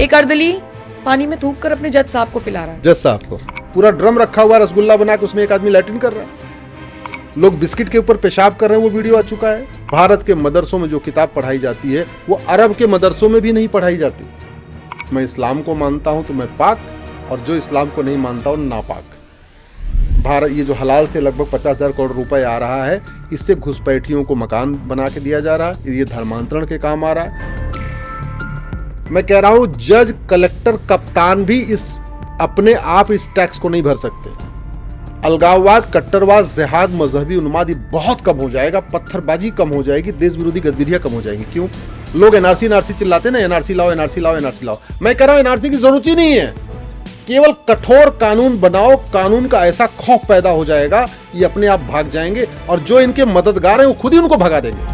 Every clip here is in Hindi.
एक अर्दली पानी में थूक कर अपने जज साहब को पिला रहा है। जज साहब को पूरा ड्रम रखा हुआ रसगुल्ला बना के उसमें एक आदमी लैट्रिन कर रहा है, लोग बिस्किट के ऊपर पेशाब कर रहे हैं, वो वीडियो आ चुका है। भारत के मदरसों में जो किताब पढ़ाई जाती है वो अरब के मदरसों में भी नहीं पढ़ाई जाती। मैं इस्लाम को मानता हूं तो मैं पाक, और जो इस्लाम को नहीं मानता हूं नापाक। भारत ये जो हलाल से लगभग 50,000 करोड़ रुपए आ रहा है, इससे घुसपैठियों को मकान बना के दिया जा रहा है, ये धर्मांतरण के काम आ रहा है। मैं कह रहा हूं जज, कलेक्टर, कप्तान भी इस अपने आप इस टैक्स को नहीं भर सकते। अलगाववाद, कट्टरवाद, जिहाद, मजहबी उन्माद ये बहुत कम हो जाएगा, पत्थरबाजी कम हो जाएगी, देश विरोधी गतिविधियां कम हो जाएंगी। क्यों? लोग एनआरसी चिल्लाते ना, एनआरसी लाओ, एनआरसी लाओ, एनआरसी लाओ। मैं कह रहा हूं एनआरसी की जरूरत ही नहीं है, केवल कठोर कानून बनाओ, कानून का ऐसा खौफ पैदा हो जाएगा ये अपने आप भाग जाएंगे, और जो इनके मददगार हैं वो खुद ही उनको भगा देंगे।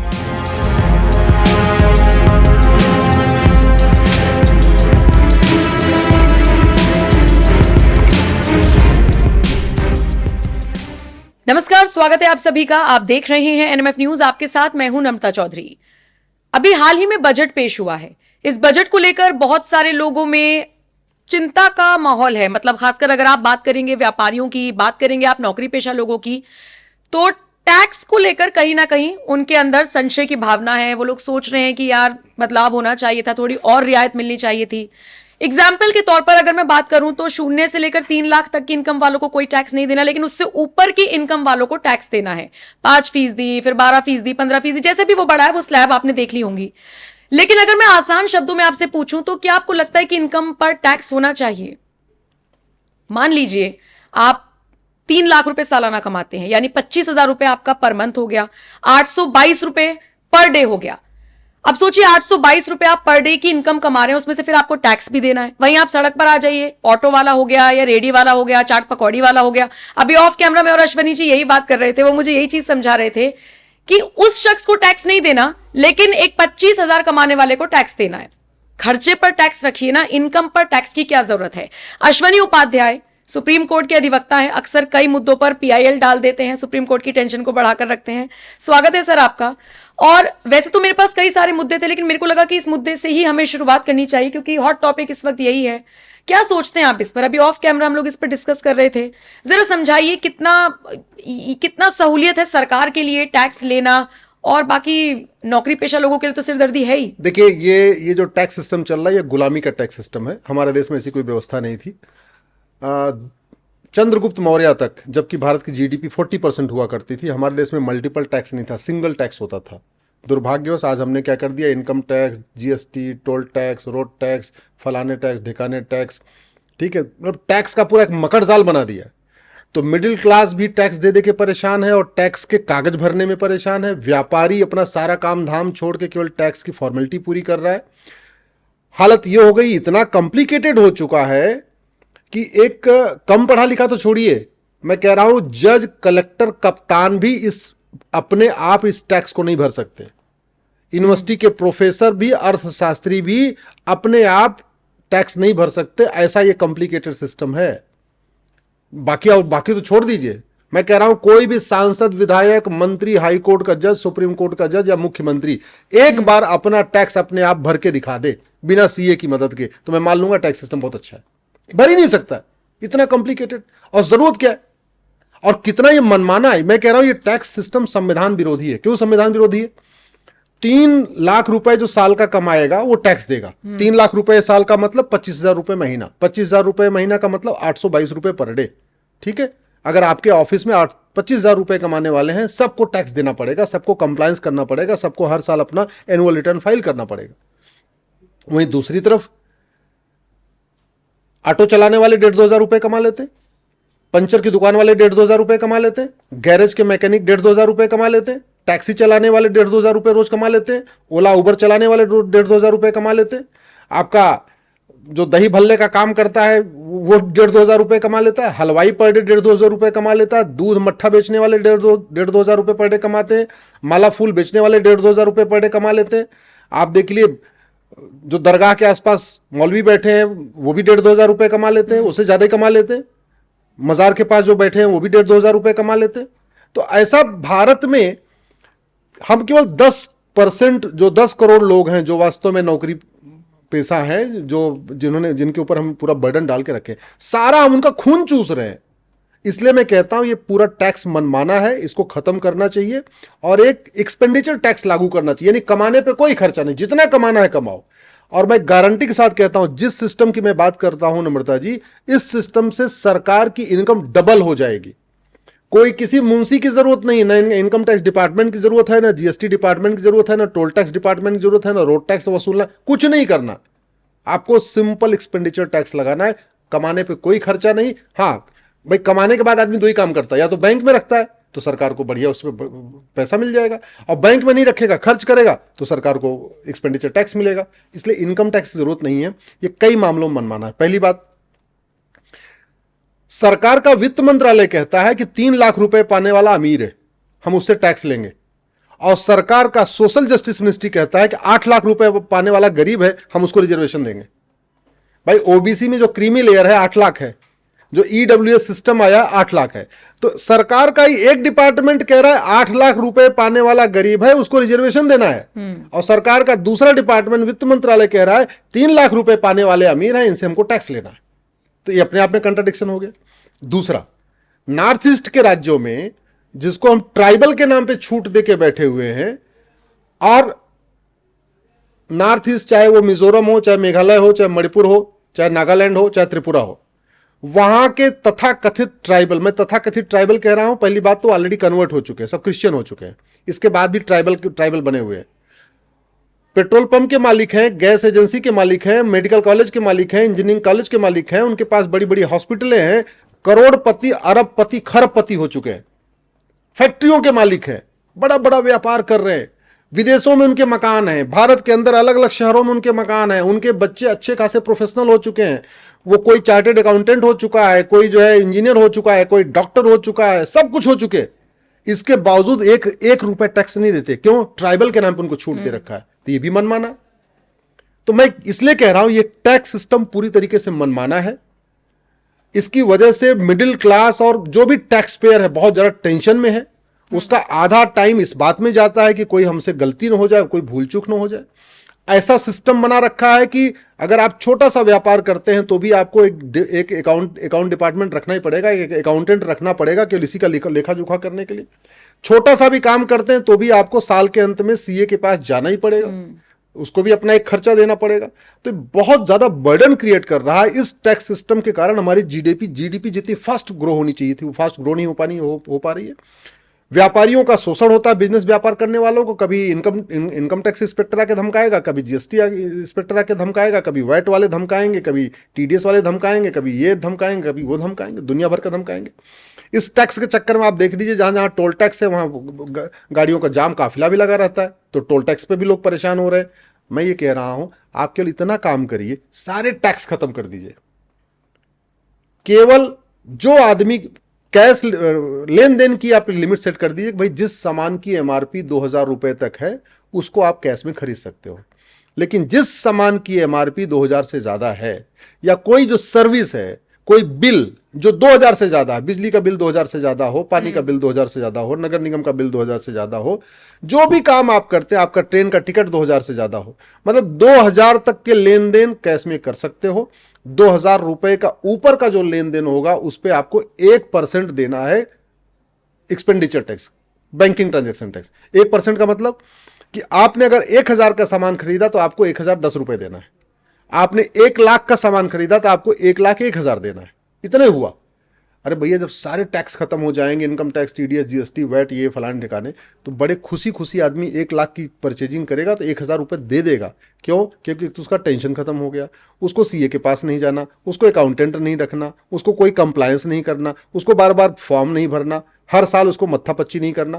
नमस्कार, स्वागत है आप सभी का। आप देख रहे हैं एनएमएफ न्यूज, आपके साथ मैं हूं नम्रता चौधरी। अभी हाल ही में बजट पेश हुआ है। इस बजट को लेकर बहुत सारे लोगों में चिंता का माहौल है। मतलब खासकर अगर आप बात करेंगे व्यापारियों की, बात करेंगे आप नौकरी पेशा लोगों की, तो टैक्स को लेकर कहीं ना कहीं उनके अंदर संशय की भावना है। वो लोग सोच रहे हैं कि यार बदलाव होना चाहिए था, थोड़ी और रियायत मिलनी चाहिए थी। एग्जाम्पल के तौर पर अगर मैं बात करूं तो 0 से लेकर 3 लाख तक की इनकम वालों को कोई टैक्स नहीं देना, लेकिन उससे ऊपर की इनकम वालों को टैक्स देना है। 5%, फिर 12%, 15%, जैसे भी वो बढ़ा है वो स्लैब आपने देख ली होंगी। लेकिन अगर मैं आसान शब्दों में आपसे पूछूं तो क्या आपको लगता है कि इनकम पर टैक्स होना चाहिए? मान लीजिए आप 3 लाख रुपए सालाना कमाते हैं, यानी 25,000 रुपए आपका पर मंथ हो गया, 822 रुपए पर डे हो गया। अब सोचिए 822 रुपए आप पर डे की इनकम कमा रहे हैं, उसमें से फिर आपको टैक्स भी देना है। वहीं आप सड़क पर आ जाइए, ऑटो वाला हो गया या रेडी वाला हो गया, चाट पकौड़ी वाला हो गया। अभी ऑफ कैमरा में और अश्वनी जी यही बात कर रहे थे, वो मुझे यही चीज समझा रहे थे कि उस शख्स को टैक्स नहीं देना, लेकिन एक 25,000 कमाने वाले को टैक्स देना है। खर्चे पर टैक्स रखिए ना, इनकम पर टैक्स की क्या जरूरत है? अश्वनी उपाध्याय सुप्रीम कोर्ट के अधिवक्ता हैं, अक्सर कई मुद्दों पर पीआईएल डाल देते हैं, सुप्रीम कोर्ट की टेंशन को बढ़ाकर रखते हैं। स्वागत है सर आपका। और वैसे तो मेरे पास कई सारे मुद्दे थे, लेकिन मेरे को लगा कि इस मुद्दे से ही हमें शुरुआत करनी चाहिए, क्योंकि हॉट टॉपिक इस वक्त यही है। क्या सोचते हैं आप इस पर? अभी ऑफ कैमरा हम लोग इस पर डिस्कस कर रहे थे। जरा समझाइए कितना सहूलियत है सरकार के लिए टैक्स लेना, और बाकी नौकरी पेशा लोगों के लिए तो सिरदर्दी है ही। देखिए ये जो टैक्स सिस्टम चल रहा है ये गुलामी का टैक्स सिस्टम है। हमारे देश में ऐसी कोई व्यवस्था नहीं थी। चंद्रगुप्त मौर्य तक, जबकि भारत की जीडीपी 40% हुआ करती थी, हमारे देश में मल्टीपल टैक्स नहीं था, सिंगल टैक्स होता था। दुर्भाग्यवश आज हमने क्या कर दिया, income tax, GST, toll tax, road tax, फलाने टैक्स, ढिकाने टैक्स, ठीक है, मतलब टैक्स का पूरा एक मकड़ जाल बना दिया। तो मिडिल क्लास भी टैक्स दे दे के परेशान है और टैक्स के कागज भरने में परेशान है। व्यापारी अपना सारा काम धाम छोड़ के केवल टैक्स की फॉर्मेलिटी पूरी कर रहा है। हालत ये हो गई, इतना कॉम्प्लिकेटेड हो चुका है कि एक कम पढ़ा लिखा तो छोड़िए, मैं कह रहा हूं जज, कलेक्टर, कप्तान भी इस अपने आप इस टैक्स को नहीं भर सकते। यूनिवर्सिटी के प्रोफेसर भी, अर्थशास्त्री भी अपने आप टैक्स नहीं भर सकते। ऐसा ये कॉम्प्लिकेटेड सिस्टम है। बाकी तो छोड़ दीजिए, मैं कह रहा हूं कोई भी सांसद, विधायक, मंत्री, हाई कोर्ट का जज, सुप्रीम कोर्ट का जज या मुख्यमंत्री एक बार अपना टैक्स अपने आप भर के दिखा दे बिना सीए की मदद के, तो मैं मान लूंगा टैक्स सिस्टम बहुत अच्छा है। भर ही नहीं सकता, इतना कॉम्प्लिकेटेड। और जरूरत क्या है और कितना ये मनमाना है। मैं कह रहा हूं ये टैक्स सिस्टम संविधान विरोधी है। क्यों संविधान विरोधी है? 3 लाख रुपए जो साल का कमाएगा वो टैक्स देगा। 3 लाख रुपए साल का मतलब 25,000 रुपए महीना, 25,000 रुपए महीना का मतलब 822 रुपए पर डे, ठीक है। अगर आपके ऑफिस में 25,000 रुपए कमाने वाले हैं, सबको टैक्स देना पड़ेगा, सबको कंप्लायंस करना पड़ेगा, सबको हर साल अपना एनुअल रिटर्न फाइल करना पड़ेगा। वहीं दूसरी तरफ ऑटो चलाने वाले 1,500-2,000 रुपए कमा लेते, पंचर की दुकान वाले 1,500-2,000 रुपए कमा लेते, गैरेज के मैकेनिक 1,500-2,000 रुपए कमा लेते, टैक्सी चलाने वाले 1,500-2,000 रुपए रोज कमा लेते, ओला उबर चलाने वाले 1,500-2,000 रुपए कमा लेते, आपका जो दही भल्ले का काम करता है वो 1,500-2,000 रुपए कमा लेता है, हलवाई पर डे 1,500 रुपए कमा लेता है, दूध मट्ठा बेचने वाले 1,500-2,000 रुपए पर डे कमाते हैं, माला फूल बेचने वाले 1,500-2,000 रुपए पर डे कमा लेते हैं। आप देख लिए जो दरगाह के आसपास मौलवी बैठे हैं वो भी 1,500-2,000 रुपए कमा लेते हैं, उससे ज्यादा कमा लेते हैं। मजार के पास जो बैठे हैं वो भी 1,500-2,000 रुपए कमा लेते हैं। तो ऐसा भारत में हम केवल 10% जो 10 करोड़ लोग हैं जो वास्तव में नौकरी पेशा है जो जिनके ऊपर हम पूरा बर्डन डाल के रखे, सारा हम उनका खून चूस रहे हैं। इसलिए मैं कहता हूं ये पूरा टैक्स मनमाना है, इसको खत्म करना चाहिए और एक एक्सपेंडिचर टैक्स लागू करना चाहिए, यानी कमाने पे कोई खर्चा नहीं, जितना कमाना है कमाओ। और मैं गारंटी के साथ कहता हूं जिस सिस्टम की मैं बात करता हूं नम्रता जी, इस सिस्टम से सरकार की इनकम डबल हो जाएगी। कोई किसी मुंशी की जरूरत नहीं, ना इनकम टैक्स डिपार्टमेंट की जरूरत है, ना जीएसटी डिपार्टमेंट की जरूरत है, ना टोल टैक्स डिपार्टमेंट की जरूरत है, ना रोड टैक्स वसूलना, कुछ नहीं करना। आपको सिंपल एक्सपेंडिचर टैक्स लगाना है, कमाने पे कोई खर्चा नहीं। हाँ भाई, कमाने के बाद आदमी दो ही काम करता है, या तो बैंक में रखता है तो सरकार को बढ़िया उसमें पैसा मिल जाएगा, और बैंक में नहीं रखेगा खर्च करेगा तो सरकार को एक्सपेंडिचर टैक्स मिलेगा। इसलिए इनकम टैक्स की जरूरत नहीं है, ये कई मामलों में मनमाना है। पहली बात, सरकार का वित्त मंत्रालय कहता है कि 3 लाख रुपए पाने वाला अमीर है, हम उससे टैक्स लेंगे, और सरकार का सोशल जस्टिस मिनिस्ट्री कहता है कि 8 लाख रुपए पाने वाला गरीब है, हम उसको रिजर्वेशन देंगे। भाई ओबीसी में जो क्रीमी लेयर है 8 लाख है, जो ईडब्ल्यूएस सिस्टम आया 8 लाख है, तो सरकार का ही एक डिपार्टमेंट कह रहा है 8 लाख रुपए पाने वाला गरीब है उसको रिजर्वेशन देना है, और सरकार का दूसरा डिपार्टमेंट वित्त मंत्रालय कह रहा है 3 लाख रुपए पाने वाले अमीर हैं, इनसे हमको टैक्स लेना है। तो ये अपने आप में कंट्राडिक्शन हो गया। दूसरा, नॉर्थ ईस्ट के राज्यों में जिसको हम ट्राइबल के नाम पे छूट दे के बैठे हुए हैं, और नॉर्थ ईस्ट चाहे वो मिजोरम हो, चाहे मेघालय हो, चाहे मणिपुर हो, चाहे नागालैंड हो, चाहे त्रिपुरा हो, वहां के तथाकथित ट्राइबल, मैं तथाकथित ट्राइबल कह रहा हूं, पहली बात तो ऑलरेडी कन्वर्ट हो चुके हैं, सब क्रिश्चियन हो चुके हैं, इसके बाद भी ट्राइबल बने हुए हैं। पेट्रोल पंप के मालिक हैं, गैस एजेंसी के मालिक हैं, मेडिकल कॉलेज के मालिक हैं, इंजीनियरिंग कॉलेज के मालिक हैं, उनके पास बड़ी बड़ी हॉस्पिटलें हैं, करोड़पति, अरबपति, खरबपति हो चुके हैं, फैक्ट्रियों के मालिक हैं, बड़ा बड़ा व्यापार कर रहे हैं, विदेशों में उनके मकान हैं, भारत के अंदर अलग अलग शहरों में उनके मकान हैं, उनके बच्चे अच्छे खासे प्रोफेशनल हो चुके हैं, वो कोई चार्टेड अकाउंटेंट हो चुका है, कोई जो है इंजीनियर हो चुका है, कोई डॉक्टर हो चुका है, सब कुछ हो चुके। इसके बावजूद एक रुपए टैक्स नहीं देते, क्यों? ट्राइबल के नाम पर उनको छूट दे रखा है, तो ये भी मनमाना। तो मैं इसलिए कह रहा हूं ये टैक्स सिस्टम पूरी तरीके से मनमाना है। इसकी वजह से मिडिल क्लास और जो भी टैक्स पेयर है बहुत ज्यादा टेंशन में है। उसका आधा टाइम इस बात में जाता है कि कोई हमसे गलती ना हो जाए, कोई भूल चूक ना हो जाए। ऐसा सिस्टम बना रखा है कि अगर आप छोटा सा व्यापार करते हैं तो भी आपको एक अकाउंट डिपार्टमेंट रखना ही पड़ेगा, एक अकाउंटेंट रखना पड़ेगा केवल इसी का लेखा जोखा करने के लिए। छोटा सा भी काम करते हैं तो भी आपको साल के अंत में सीए के पास जाना ही पड़ेगा, उसको भी अपना एक खर्चा देना पड़ेगा। तो बहुत ज्यादा बर्डन क्रिएट कर रहा है। इस टैक्स सिस्टम के कारण हमारी जीडीपी जितनी फास्ट ग्रो होनी चाहिए थी वो फास्ट ग्रो नहीं हो पा रही है। व्यापारियों का शोषण होता है, बिजनेस व्यापार करने वालों को, कभी इनकम टैक्स इंस्पेक्टर आके धमकाएगा, कभी जीएसटी इंस्पेक्टर आके धमकाएगा, कभी वैट वाले धमकाएंगे, कभी टीडीएस वाले धमकाएंगे, कभी ये धमकाएंगे, कभी वो धमकाएंगे, दुनिया भर का धमकाएंगे। इस टैक्स के चक्कर में आप देख लीजिए जहां जहां टोल टैक्स है वहां गाड़ियों का जाम काफिला भी लगा रहता है, तो टोल टैक्स पे भी लोग परेशान हो रहे हैं। मैं ये कह रहा हूं आप केवल इतना काम करिए, सारे टैक्स खत्म कर दीजिए। केवल जो आदमी कैश लेन देन की आप लिमिट सेट कर दीजिए, भाई जिस सामान की एमआरपी 2000 रुपए तक है उसको आप कैश में खरीद सकते हो, लेकिन जिस सामान की एमआरपी 2000 से ज्यादा है, या कोई जो सर्विस है, कोई बिल जो 2000 से ज्यादा है, बिजली का बिल 2000 से ज्यादा हो, पानी का बिल 2000 से ज्यादा हो, नगर निगम का बिल 2000 से ज्यादा हो, जो भी काम आप करते हैं, आपका ट्रेन का टिकट 2000 से ज्यादा हो, मतलब 2000 तक के लेन देन कैश में कर सकते हो। 2000 रुपए का ऊपर का जो लेन देन होगा उस पर आपको 1% देना है expenditure tax, banking transaction tax. 1% का मतलब कि आपने अगर 1000 का सामान खरीदा तो आपको 1010 रुपए देना है, आपने 1 लाख का सामान खरीदा तो आपको 1,01,000 देना है, इतने हुआ। अरे भैया जब सारे टैक्स खत्म हो जाएंगे, income tax, TDS, GST, VAT, ये फलाने ठिकाने, तो बड़े खुशी खुशी आदमी 1 लाख की परचेजिंग करेगा तो 1000 रुपये दे देगा। क्यों? क्योंकि तो उसका टेंशन खत्म हो गया, उसको सीए के पास नहीं जाना, उसको अकाउंटेंट नहीं रखना, उसको कोई कंप्लायंस नहीं करना, उसको बार बार फॉर्म नहीं भरना, हर साल उसको मत्थापच्ची नहीं करना,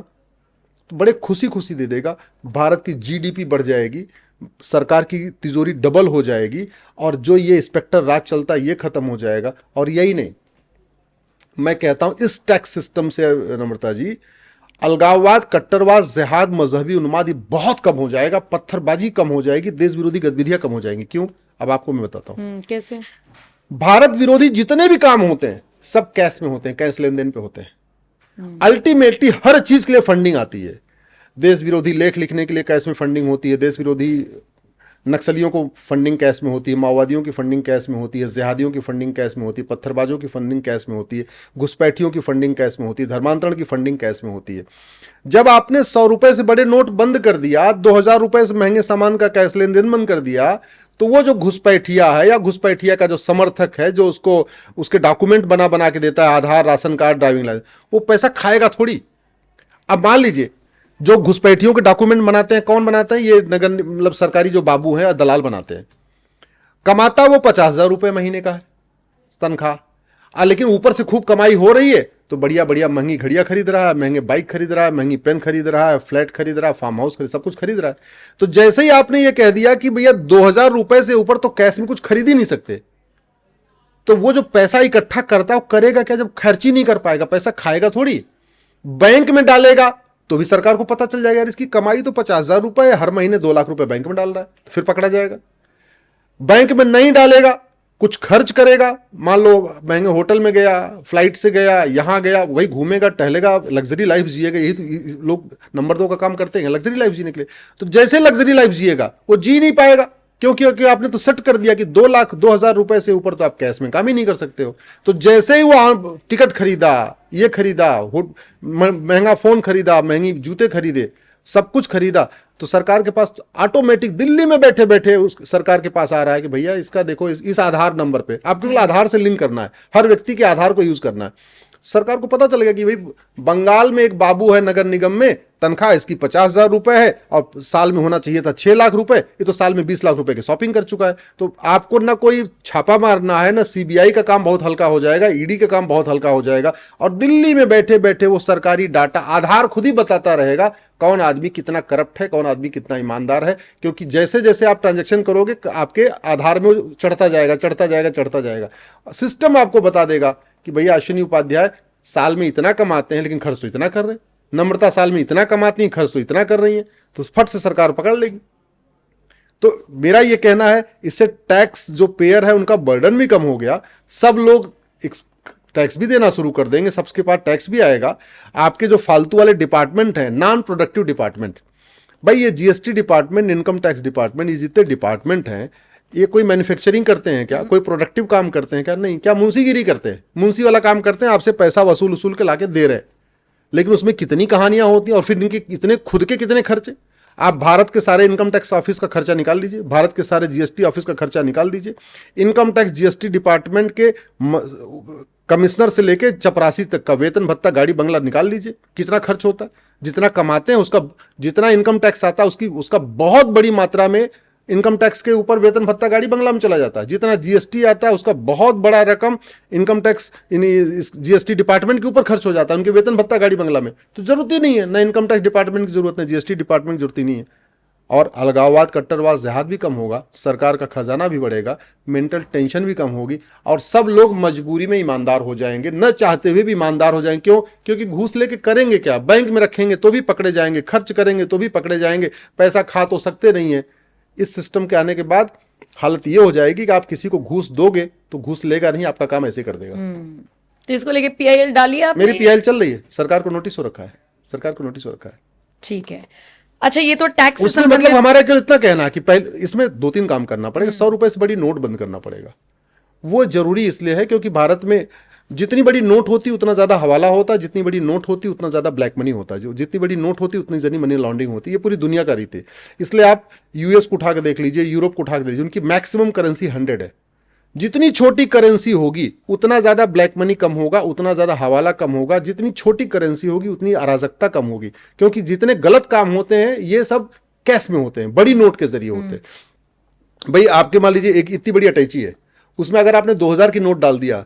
तो बड़े खुशी खुशी दे देगा। भारत की जीडीपी बढ़ जाएगी, सरकार की तिजोरी डबल हो जाएगी, और जो ये इंस्पेक्टर राज चलता है ये खत्म हो जाएगा। और यही नहीं, मैं कहता हूं इस टैक्स सिस्टम से नम्रता जी अलगाववाद, कट्टरवाद, जिहाद, मजहबी उन्माद ये बहुत कम हो जाएगा, पत्थरबाजी कम हो जाएगी, देश विरोधी गतिविधियां कम हो जाएंगी। क्यों? अब आपको मैं बताता हूं कैसे। भारत विरोधी जितने भी काम होते हैं सब कैश में होते हैं, कैश लेन देन पे होते हैं। अल्टीमेटली हर चीज के लिए फंडिंग आती है। देश विरोधी लेख लिखने के लिए कैश में फंडिंग होती है, देश विरोधी नक्सलियों को फंडिंग कैश में होती है, माओवादियों की फंडिंग कैश में होती है, जिहादियों की फंडिंग कैश में होती है, पत्थरबाजों की फंडिंग कैश में होती है, घुसपैठियों की फंडिंग कैश में होती है, धर्मांतरण की फंडिंग कैश में होती है। जब आपने 100 रुपए से बड़े नोट बंद कर दिया, 2000 रुपए से महंगे सामान का कैश लेन देन बंद कर दिया, तो वो जो घुसपैठिया है या घुसपैठिया का जो समर्थक है, जो उसको उसके डॉक्यूमेंट बना बना के देता है, आधार, राशन कार्ड, ड्राइविंग लाइसेंस, वो पैसा खाएगा थोड़ी। अब मान लीजिए जो घुसपैठियों के डॉक्यूमेंट बनाते हैं, कौन बनाते हैं? ये नगर मतलब सरकारी जो बाबू हैं, दलाल बनाते हैं। कमाता वो 50,000 रुपए महीने का है तनख्वाह, लेकिन ऊपर से खूब कमाई हो रही है, तो बढ़िया बढ़िया महंगी घड़ियां खरीद रहा है, महंगे बाइक खरीद रहा है, महंगी पेन खरीद रहा है, फ्लैट खरीद रहा है, फार्म हाउस खरीद, सब कुछ खरीद रहा है। तो जैसे ही आपने ये कह दिया कि भैया 2000 रुपए से ऊपर तो कैश में कुछ खरीद ही नहीं सकते, तो वो जो पैसा इकट्ठा करता है वो करेगा क्या? जब खर्च ही नहीं कर पाएगा, पैसा खाएगा थोड़ी। बैंक में डालेगा तो भी सरकार को पता चल जाएगा यार इसकी कमाई तो 50,000 रुपए है, हर महीने 2 लाख रुपए बैंक में डाल रहा है, तो फिर पकड़ा जाएगा। बैंक में नहीं डालेगा, कुछ खर्च करेगा, मान लो महंगे होटल में गया, फ्लाइट से गया, यहां गया, वही घूमेगा, टहलेगा, लग्जरी लाइफ जिएगा। यही तो लोग नंबर 2 का काम करते हैं, लग्जरी लाइफ जीने के लिए। तो जैसे लग्जरी लाइफ जिएगा वो जी नहीं पाएगा, क्योंकि आपने तो सेट कर दिया कि 2 लाख 2,000 रुपए से ऊपर तो आप कैश में काम ही नहीं कर सकते हो। तो जैसे ही वो टिकट खरीदा, ये खरीदा, महंगा फोन खरीदा, महंगी जूते खरीदे, सब कुछ खरीदा, तो सरकार के पास ऑटोमेटिक दिल्ली में बैठे बैठे उस सरकार के पास आ रहा है कि भैया इसका देखो, इस आधार नंबर पे आपको केवल आधार से लिंक करना है, हर व्यक्ति के आधार को यूज करना है। सरकार को पता चलेगा कि भाई बंगाल में एक बाबू है नगर निगम में, तनख्वाह इसकी 50,000 रुपए है और साल में होना चाहिए था 6 लाख रुपए, ये तो साल में 20 लाख रुपए की शॉपिंग कर चुका है। तो आपको ना कोई छापा मारना है, ना सीबीआई का काम बहुत हल्का हो जाएगा, ईडी का काम बहुत हल्का हो जाएगा, और दिल्ली में बैठे बैठे वो सरकारी डाटा, आधार खुद ही बताता रहेगा कौन आदमी कितना करप्ट है, कौन आदमी कितना ईमानदार है। क्योंकि जैसे जैसे आप ट्रांजेक्शन करोगे आपके आधार में चढ़ता जाएगा, चढ़ता जाएगा, चढ़ता जाएगा। सिस्टम आपको बता देगा कि भैया अश्विनी उपाध्याय साल में इतना कमाते हैं लेकिन खर्च तो इतना कर रहे हैं, नम्रता साल में इतना कमाती है, खर्च तो इतना कर रही है, तो फट से सरकार पकड़ लेगी। तो मेरा ये कहना है, इससे टैक्स जो पेयर है उनका बर्डन भी कम हो गया, सब लोग टैक्स भी देना शुरू कर देंगे, सबके पास टैक्स भी आएगा। आपके जो फालतू वाले डिपार्टमेंट हैं, नॉन प्रोडक्टिव डिपार्टमेंट, भाई ये GST department, income tax department, ये जितने डिपार्टमेंट हैं, ये कोई मैन्युफैक्चरिंग करते हैं क्या? कोई प्रोडक्टिव काम करते हैं क्या? नहीं। क्या मुंशीगिरी करते हैं? मुंशी वाला काम करते हैं, आपसे पैसा वसूल के लाके दे रहे, लेकिन उसमें कितनी कहानियां होती हैं, और फिर इनके इतने खुद के कितने खर्चे। आप भारत के सारे इनकम टैक्स ऑफिस का खर्चा निकाल लीजिए, भारत के सारे जीएसटी ऑफिस का खर्चा निकाल दीजिए, इनकम टैक्स जीएसटी डिपार्टमेंट के कमिश्नर से लेके चपरासी तक का वेतन भत्ता, गाड़ी बंगला निकाल लीजिए, कितना खर्च होता है। जितना कमाते हैं उसका, जितना इनकम टैक्स आता है उसका बहुत बड़ी मात्रा में इनकम टैक्स के ऊपर वेतन भत्ता, गाड़ी बंगला में चला जाता है। जितना जीएसटी आता है उसका बहुत बड़ा रकम इनकम टैक्स जीएसटी डिपार्टमेंट के ऊपर खर्च हो जाता है, उनके वेतन भत्ता, गाड़ी बंगला में। तो जरूरत ही नहीं है, ना इनकम टैक्स डिपार्टमेंट की जरूरत है, जीएसटी डिपार्टमेंट की जरूरत ही नहीं है। और अलगाववाद, कट्टरवाद, जिहाद भी कम होगा, सरकार का खजाना भी बढ़ेगा, मेंटल टेंशन भी कम होगी, और सब लोग मजबूरी में ईमानदार हो जाएंगे, न चाहते हुए भी ईमानदार हो जाएंगे। क्यों? क्योंकि घूस लेके करेंगे क्या? बैंक में रखेंगे तो भी पकड़े जाएंगे, खर्च करेंगे तो भी पकड़े जाएंगे, पैसा खा तो सकते नहीं है। इस सिस्टम के आने के बाद हालत ये हो जाएगी कि आप किसी को घूस दोगे तो घूस लेगा नहीं, आपका काम ऐसे कर देगा। तो इसको लेके पीआईएल डालिए आपने? मेरी पीआईएल चल रही है, सरकार को नोटिस हो रखा है, सरकार को नोटिस हो रखा है। ठीक है। अच्छा, ये तो टैक्स उसमें मतलब हमारा केवल इतना कहना है कि पहले इसमें 2-3 काम करना पड़ेगा। 100 रुपए से बड़ी नोट बंद करना पड़ेगा। वो जरूरी इसलिए है क्योंकि भारत में जितनी बड़ी नोट होती उतना ज्यादा हवाला होता है, जितनी बड़ी नोट होती उतना ज्यादा ब्लैक मनी होता है, जो जितनी बड़ी नोट होती उतनी ज्यादा मनी लॉन्ड्रिंग होती है। ये पूरी दुनिया का रीत है। इसलिए आप यूएस को उठा के देख लीजिए, यूरोप को उठा के देख लीजिए, उनकी मैक्सिमम करेंसी 100 है। जितनी छोटी करेंसी होगी उतना ज्यादा ब्लैक मनी कम होगा, उतना ज्यादा हवाला कम होगा। जितनी छोटी करेंसी होगी उतनी अराजकता कम होगी, क्योंकि जितने गलत काम होते हैं ये सब कैश में होते हैं, बड़ी नोट के जरिए होते हैं। भाई आपके मान लीजिए एक इतनी बड़ी अटैची है, उसमें अगर आपने 2000 की नोट डाल दिया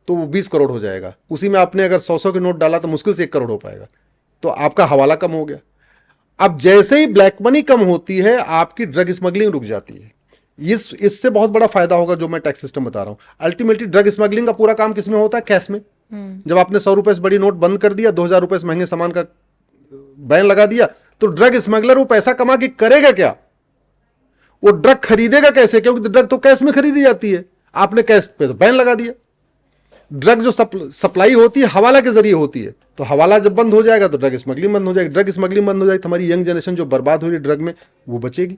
तो वो 20 करोड़ हो जाएगा। उसी में आपने अगर 100 के नोट डाला तो मुश्किल से 1 करोड़ हो पाएगा। तो आपका हवाला कम हो गया। अब जैसे ही ब्लैक मनी कम होती है आपकी ड्रग स्मगलिंग रुक जाती है। इससे बहुत बड़ा फायदा होगा जो मैं टैक्स सिस्टम बता रहा हूं। अल्टीमेटली ड्रग स्मगलिंग का पूरा काम किसमें होता है? कैश में। जब आपने 100 रुपए से बड़ी नोट बंद कर दिया, 2000 रुपए से महंगे सामान का बैन लगा दिया, तो ड्रग स्मगलर वो पैसा कमा के करेगा क्या? वो ड्रग खरीदेगा कैसे? क्योंकि ड्रग तो कैश में खरीदी जाती है। आपने कैश पे तो बैन लगा दिया। ड्रग जो सप्लाई होती है हवाला के जरिए होती है, तो हवाला जब बंद हो जाएगा तो ड्रग स्मगलिंग बंद हो जाएगी। ड्रग स्मगलिंग बंद हो जाएगी, हमारी यंग जनरेशन जो बर्बाद हो रही है ड्रग में वो बचेगी।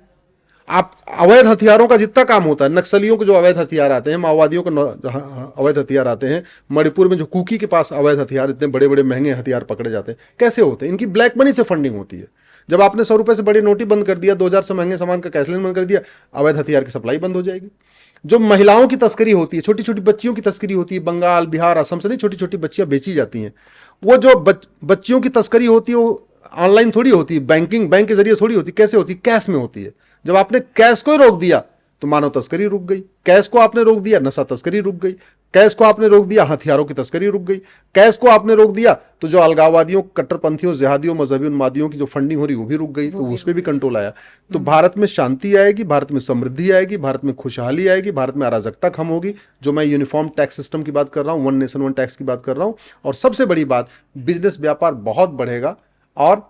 आप अवैध हथियारों का जितना काम होता है, नक्सलियों के जो अवैध हथियार आते हैं, माओवादियों के अवैध हथियार आते हैं, मणिपुर में जो कुकी के पास अवैध हथियार, इतने बड़े बड़े महंगे हथियार पकड़े जाते हैं, कैसे होते हैं? इनकी ब्लैक मनी से फंडिंग होती है। जब आपने 100 रुपए से बड़ी नोटी बंद कर दिया, 2000 से महंगे सामान का कैश लेन बंद कर दिया, अवैध हथियार की सप्लाई बंद हो जाएगी। जो महिलाओं की तस्करी होती है, छोटी छोटी बच्चियों की तस्करी होती है, बंगाल, बिहार, असम से नहीं, छोटी छोटी बच्चियां बेची जाती हैं। वो जो बच्चियों की तस्करी होती है, वो ऑनलाइन थोड़ी होती है, बैंक के जरिए थोड़ी होती, कैसे होती है? कैश में होती है। जब आपने कैश को ही रोक दिया तो मानव तस्करी रुक गई। कैश को आपने रोक दिया, नशा तस्करी रुक गई। कैश को आपने रोक दिया, हथियारों की तस्करी रुक गई। कैश को आपने रोक दिया तो जो अलगाववादियों, कट्टरपंथियों, जिहादियों, मजहबी उन्मादियों की जो फंडिंग हो रही वो भी रुक गई, तो उस पर भी कंट्रोल आया। तो भारत में शांति आएगी, भारत में समृद्धि आएगी, भारत में खुशहाली आएगी, भारत में अराजकता कम होगी। जो मैं यूनिफॉर्म टैक्स सिस्टम की बात कर रहा हूँ, वन नेशन वन टैक्स की बात कर रहा हूँ। और सबसे बड़ी बात, बिजनेस व्यापार बहुत बढ़ेगा और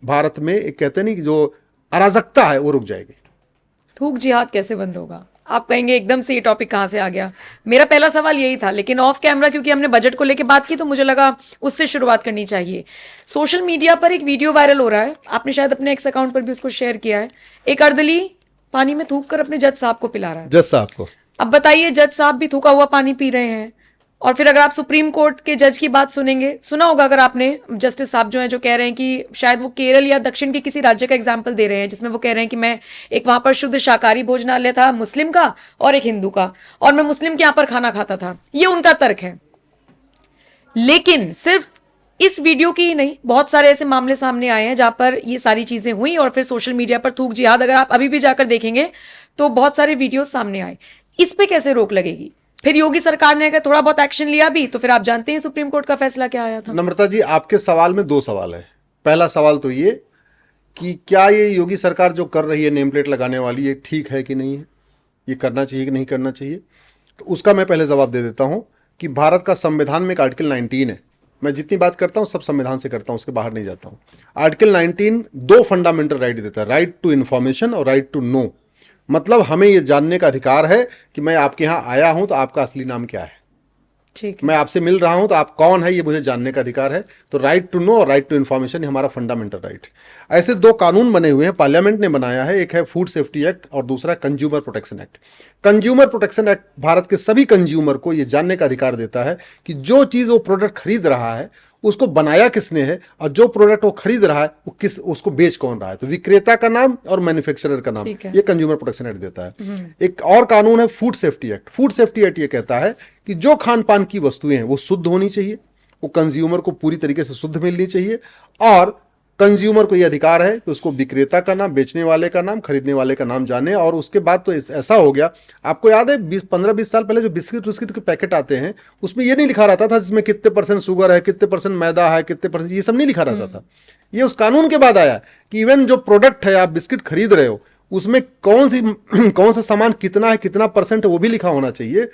भारत में एक कहते नहीं कि जो अराजकता है वो रुक जाएगी। थूक जिहाद कैसे बंद होगा? आप कहेंगे एकदम से ये टॉपिक कहाँ से आ गया। मेरा पहला सवाल यही था, लेकिन ऑफ कैमरा क्योंकि हमने बजट को लेके बात की तो मुझे लगा उससे शुरुआत करनी चाहिए। सोशल मीडिया पर एक वीडियो वायरल हो रहा है, आपने शायद अपने एक्स अकाउंट पर भी उसको शेयर किया है। एक अर्दली पानी में थूक कर अपने जज साहब को पिला रहा है। जज साहब को, अब बताइए, जज साहब भी थूका हुआ पानी पी रहे हैं। और फिर अगर आप सुप्रीम कोर्ट के जज की बात सुनेंगे, सुना होगा अगर आपने, जस्टिस साहब जो हैं जो कह रहे हैं कि शायद वो केरल या दक्षिण के किसी राज्य का एग्जाम्पल दे रहे हैं, जिसमें वो कह रहे हैं कि मैं एक वहां पर शुद्ध शाकाहारी भोजनालय था मुस्लिम का और एक हिंदू का, और मैं मुस्लिम के यहाँ पर खाना खाता था। ये उनका तर्क है। लेकिन सिर्फ इस वीडियो की ही नहीं, बहुत सारे ऐसे मामले सामने आए हैं जहां पर ये सारी चीजें हुई और फिर सोशल मीडिया पर थूक जिहाद, अगर आप अभी भी जाकर देखेंगे तो बहुत सारे वीडियो सामने आए। इस पे कैसे रोक लगेगी? फिर योगी सरकार ने अगर थोड़ा बहुत एक्शन लिया भी तो फिर आप जानते हैं सुप्रीम कोर्ट का फैसला क्या आया था। नम्रता जी, आपके सवाल में दो सवाल है। पहला सवाल तो ये कि क्या ये योगी सरकार जो कर रही है नेम प्लेट लगाने वाली, ये ठीक है कि नहीं है, ये करना चाहिए कि नहीं करना चाहिए? तो उसका मैं पहले जवाब दे देता हूं कि भारत का संविधान में एक आर्टिकल 19 है। मैं जितनी बात करता हूं सब संविधान से करता हूं, उसके बाहर नहीं जाता हूं। आर्टिकल 19 दो फंडामेंटल राइट देता है, राइट टू इन्फॉर्मेशन और राइट टू नो। मतलब हमें यह जानने का अधिकार है कि मैं आपके यहां आया हूं तो आपका असली नाम क्या है, ठीक है, मैं आपसे मिल रहा हूं तो आप कौन है, ये मुझे जानने का अधिकार है। तो राइट टू नो और राइट टू इन्फॉर्मेशन हमारा फंडामेंटल राइट। ऐसे दो कानून बने हुए हैं, पार्लियामेंट ने बनाया है। एक है फूड सेफ्टी एक्ट और दूसरा consumer protection act. Consumer protection act Bharat के सभी कंज्यूमर को यह जानने का अधिकार देता है कि जो चीज वो प्रोडक्ट खरीद रहा है उसको बनाया किसने है, और जो प्रोडक्ट वो खरीद रहा है वो उसको बेच कौन रहा है। तो विक्रेता का नाम और मैन्युफैक्चरर का नाम, ये कंज्यूमर प्रोटेक्शन एक्ट देता है। एक और कानून है food safety act. Food safety act ये कहता है कि जो खान पान की वस्तुएं हैं वो शुद्ध होनी चाहिए, वो कंज्यूमर को पूरी तरीके से शुद्ध मिलनी चाहिए, और कंज्यूमर को यह अधिकार है कि उसको विक्रेता का नाम, बेचने वाले का नाम, खरीदने वाले का नाम जाने। और उसके बाद तो ऐसा हो गया, आपको याद है 15-20 साल पहले जो बिस्किट के पैकेट आते हैं उसमें ये नहीं लिखा रहता था जिसमें कितने % शुगर है, कितने % मैदा है, कितने %, ये सब नहीं लिखा रहता था। ये उस कानून के बाद आया कि इवन जो प्रोडक्ट है, आप बिस्किट खरीद रहे हो, उसमें कौन सा सामान कितना है, कितना % है, वो भी लिखा होना चाहिए।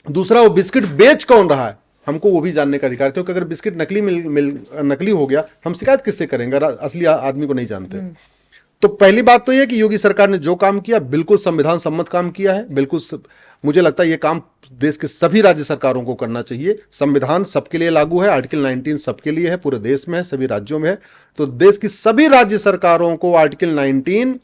दूसरा, वो बिस्किट बेच कौन रहा है, हमको वो भी जानने का अधिकार, क्योंकि अगर बिस्किट नकली हो गया हम शिकायत किससे करेंगे अगर असली आदमी को नहीं जानते। तो पहली बात तो ये कि योगी सरकार ने जो काम किया बिल्कुल संविधान सम्मत काम किया है। बिल्कुल मुझे लगता है ये काम देश के सभी राज्य सरकारों को करना चाहिए। संविधान सबके लिए लागू है, आर्टिकल 19 सबके लिए है, पूरे देश में है, सभी राज्यों में है। तो देश की सभी राज्य सरकारों को article 19,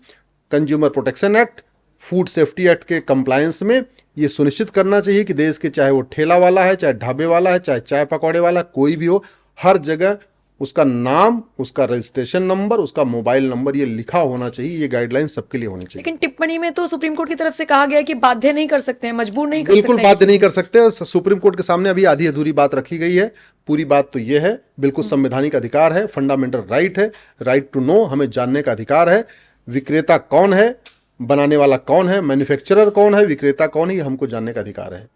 consumer protection act, food safety act के कंप्लायंस में ये सुनिश्चित करना चाहिए कि देश के, चाहे वो ठेला वाला है, चाहे ढाबे वाला है, चाहे चाय पकौड़े वाला, कोई भी हो, हर जगह उसका नाम, उसका रजिस्ट्रेशन नंबर, उसका मोबाइल नंबर ये लिखा होना चाहिए। ये गाइडलाइन सबके लिए होनी चाहिए। लेकिन टिप्पणी में तो सुप्रीम कोर्ट की तरफ से कहा गया कि बाध्य नहीं कर सकते हैं, मजबूर नहीं कर सकते बिल्कुल बाध्य नहीं कर सकते। सुप्रीम कोर्ट के सामने अभी आधी अधूरी बात रखी गई है। पूरी बात तो ये है, बिल्कुल संवैधानिक अधिकार है, फंडामेंटल राइट है, राइट टू नो, हमें जानने का अधिकार है। विक्रेता कौन है, बनाने वाला कौन है, मैन्युफैक्चरर कौन है, विक्रेता कौन है, ये हमको जानने का अधिकार है।